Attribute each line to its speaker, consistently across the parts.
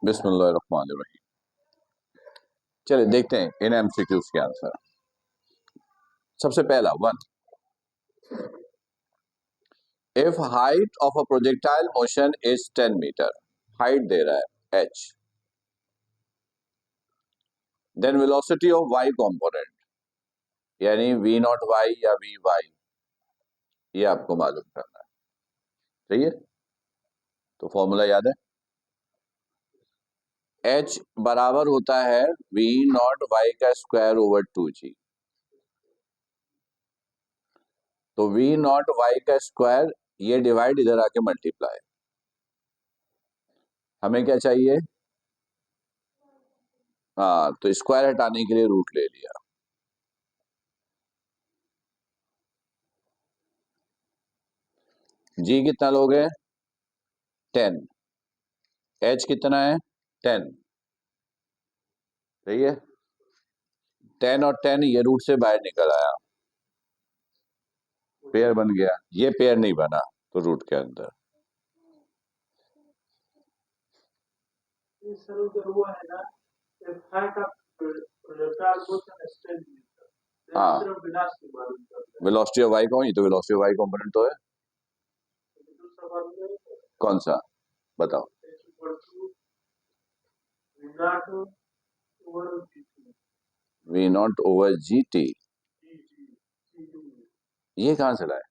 Speaker 1: बिस्मिल्लाहिर्रहमानिर्रहीम। चलिए देखते हैं इन एमसीक्यूज के आंसर। सबसे पहला one, if height of a projectile motion is 10 metre, height दे रहा है h, then velocity of y component यानी v नॉट y या vy, ये आपको मालूम करना है। सही है, तो फॉर्मूला याद है, h बराबर होता है v नॉट y का स्क्वायर ओवर 2g। तो v नॉट y का स्क्वायर, ये डिवाइड इधर आके मल्टीप्लाई, हमें क्या चाहिए, हाँ तो स्क्वायर हटाने के लिए रूट ले लिया। जी कितना लोगे, 10, एच कितना है 10, सही है, 10 और 10 ये रूट से बाहर निकल आया, पेयर बन गया, ये पेयर नहीं बना तो रूट के अंदर। हाँ, वेलोसिटी ऑफ वाई कौन, ये तो वेलोसिटी ऑफ वाई कंपोनेंट तो है, कौन सा बताओ, v naught over g t, ये कहां से लाए,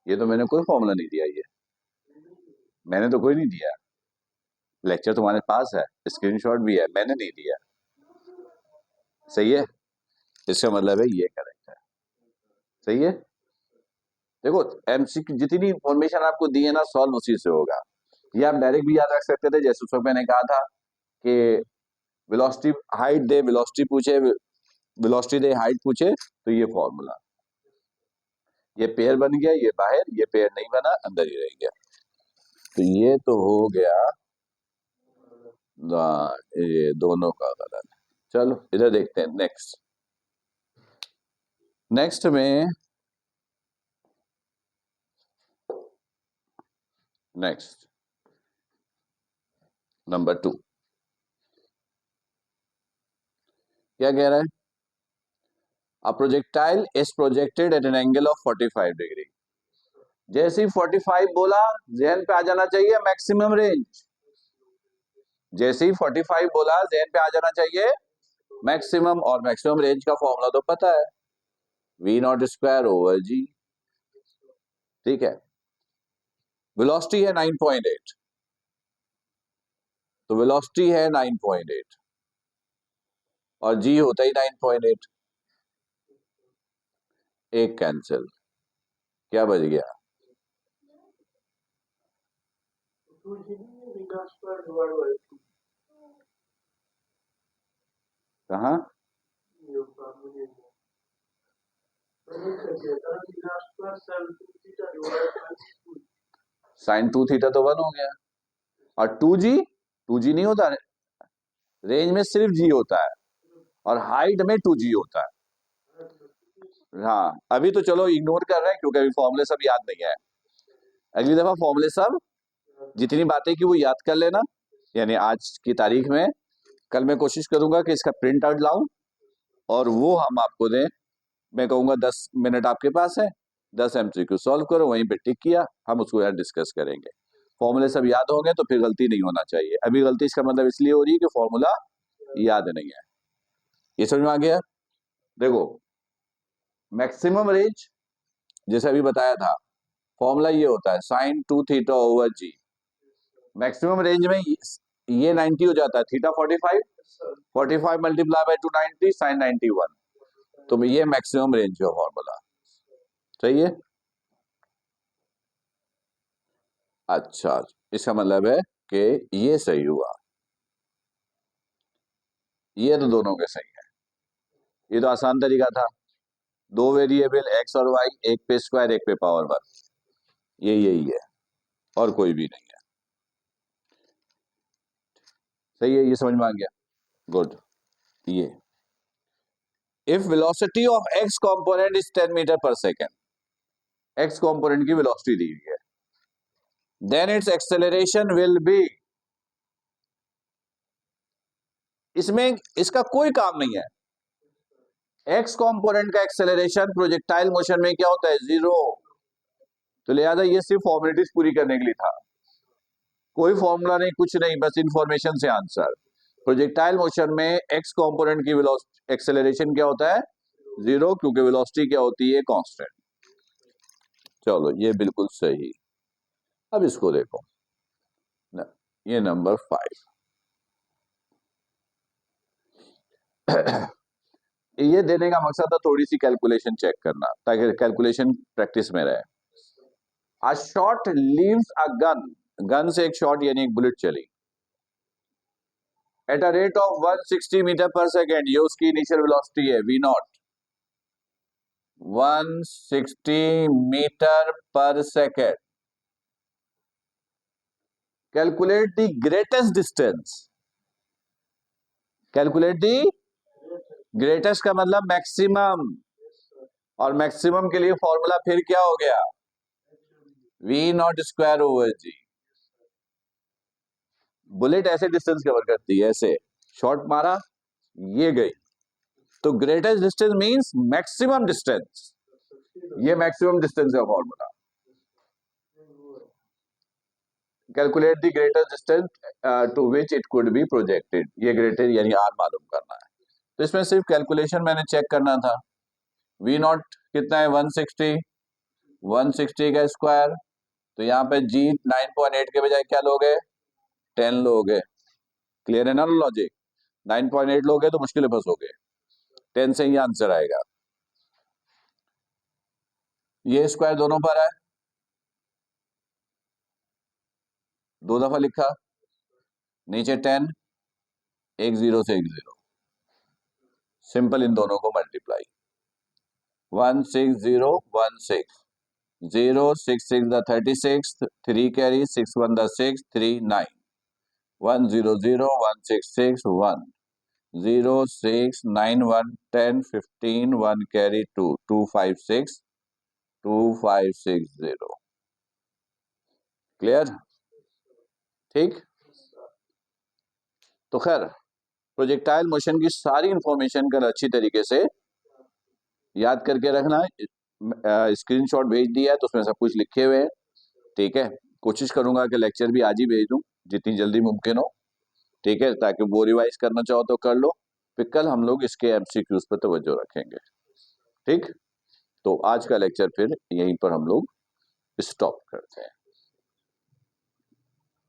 Speaker 1: ये तो मैंने कोई फॉर्मूला नहीं दिया, ये मैंने तो कोई नहीं दिया, लेक्चर तुम्हारे पास है, स्क्रीनशॉट भी है, मैंने नहीं दिया। सही है, इसका मतलब है ये करेक्ट है। सही है, देखो एमसीक्यू जितनी इंफॉर्मेशन आपको दी है ना, सॉल्व उसी से होगा। ये आप डायरेक्ट भी याद रख सकते थे, जैसे उस वक्त मैंने कहा था कि वेलोसिटी हाइट दे, वेलोसिटी पूछे, वेलोसिटी दे हाइट पूछे, तो ये फॉर्मूला, ये पेयर बन गया, ये बाहर, ये पेयर नहीं बना, अंदर ही रह गया। तो ये तो हो गया ये दोनों का गलत। चलो इधर देखते हैं नेक्स्ट। नेक्स्ट में नेक्स्ट नंबर 2 क्या कह रहा है, a projectile is projected at an angle of 45 degree. जैसे ही 45 बोला, जहन पे आ जाना चाहिए मैक्सिमम रेंज। जैसे ही 45 बोला, जहन पे आ जाना चाहिए मैक्सिमम, और मैक्सिमम रेंज का फॉर्मूला तो पता है, वी नॉट स्क्वायर ओवर जी। ठीक है, वेलोसिटी है 9.8, तो वेलोसिटी है 9.8 और जी होता ही 9.8, एक कैंसिल, क्या बच गया, कहा साइन 2 थीटा तो 1 हो गया, और 2g नहीं होता, रेंज में सिर्फ जी होता है और हाइट में 2g होता है। हाँ अभी तो चलो इग्नोर कर रहे हैं क्योंकि अभी फॉर्मूले सब याद नहीं है, अगली दफा फॉर्मूले सब जितनी बातें की वो याद कर लेना, यानी आज की तारीख में, कल मैं कोशिश करूंगा कि इसका प्रिंट आउट लाऊं और वो हम आपको दें। मैं कहूंगा 10 मिनट आपके पास है, 10 एमसीक्यू सॉल्व करो, वहीं पे टिक किया, हम उसको यार डिस्कस करेंगे। फॉर्मूले सब याद हो गए तो फिर गलती नहीं होना चाहिए, अभी गलती इसका मतलब इसलिए हो रही है कि फॉर्मूला याद नहीं है। ये समझ में आ गया, देखो मैक्सिमम रेंज जैसे अभी बताया था, फॉर्मूला ये होता है साइन 2 थीटा ओवर जी। मैक्सिमम रेंज में ये 90 हो जाता है, थीटा 45, 45 मल्टीप्लाई बाय 290 साइन 91, तो ये मैक्सिमम रेंज का फॉर्मूला। सही है, अच्छा इसका मतलब है कि ये सही हुआ, ये तो दोनों के सही है, ये तो आसान तरीका था, दो वेरिएबल एक्स और वाई, एक पे स्क्वायर एक पे पावर 1, ये यही है और कोई भी नहीं है। सही है, ये समझ में आ गया, गुड। ये if velocity of X component is 10 metre per second, X component की वेलोसिटी दी हुई है, then it's acceleration will be, इसमें इसका कोई काम नहीं है। एक्स कंपोनेंट का एक्सेलरेशन प्रोजेक्टाइल मोशन में क्या होता है? 0। तो लिहाजा ये सिर्फ फॉर्मेलिटीज पूरी करने के लिए था, कोई फॉर्मूला नहीं, कुछ नहीं, बस इंफॉर्मेशन से आंसर। प्रोजेक्टाइल मोशन में एक्स कंपोनेंट की वेलोसिटी एक्सेलरेशन क्या होता है? 0, क्योंकि वेलोसिटी क्या होती है? कांस्टेंट। चलो ये बिल्कुल सही। अब इसको देखो, ये नंबर 5। ये देने का मकसद था थोड़ी सी कैलकुलेशन चेक करना, ताकि कैलकुलेशन प्रैक्टिस में रहे। A shot leaves a gun, gun से एक शॉट यानी एक बुलेट चली at a rate of 160 metre per second, ये उसकी इनिशियल वेलोसिटी है v naught, 160 metre per second. Calculate the greatest distance, calculate the greatest का मतलब मैक्सिमम, और मैक्सिमम के लिए फॉर्मूला फिर क्या हो गया? v naught square over g. Bullet ऐसे डिस्टेंस कवर करती है, ऐसे शॉट मारा, ये गई, तो greatest distance means maximum distance, ये मैक्सिमम डिस्टेंस का formula. Calculate the greatest distance to which it could be projected, ये ग्रेटेस्ट यानी आर मालूम करना है। तो इसमें सिर्फ कैलकुलेशन मैंने चेक करना था। वी नॉट कितना है? 160, 160 का स्क्वायर, तो यहाँ पे जी 9.8 के बजाय क्या लोगे? 10 लोगे। क्लियर है ना लॉजिक? 9.8 लोगे तो मुश्किल फंसोगे, 10 से ही आंसर आएगा। ये स्क्वायर दोनों पर है, 2 दफा लिखा, नीचे 10, एक 0 से एक 0, सिंपल इन दोनों को multiply, 16016, 0 6 6 the 36, 3 carry 6 1 the 6, 3 9, 1 0 0 1 6 6 1, 0 6 9 1 10 15 1 carry 2 2 5 6 2 5 6 0। Clear? ठीक। तो खैर प्रोजेक्टाइल मोशन की सारी इंफॉर्मेशन का अच्छी तरीके से याद करके रखना। स्क्रीनशॉट भेज दिया है तो उसमें सब कुछ लिखे हुए हैं, ठीक है। कोशिश करूंगा कि लेक्चर भी आज ही भेज दूं जितनी जल्दी मुमकिन हो, ठीक है, ताकि वो रिवाइज करना चाहो तो कर लो, फिर कल हम लोग इसके एमसीक्यूज पर तवज्जो रखेंगे। ठीक, तो आज का लेक्चर फिर यहीं पर हम लोग स्टॉप करते हैं।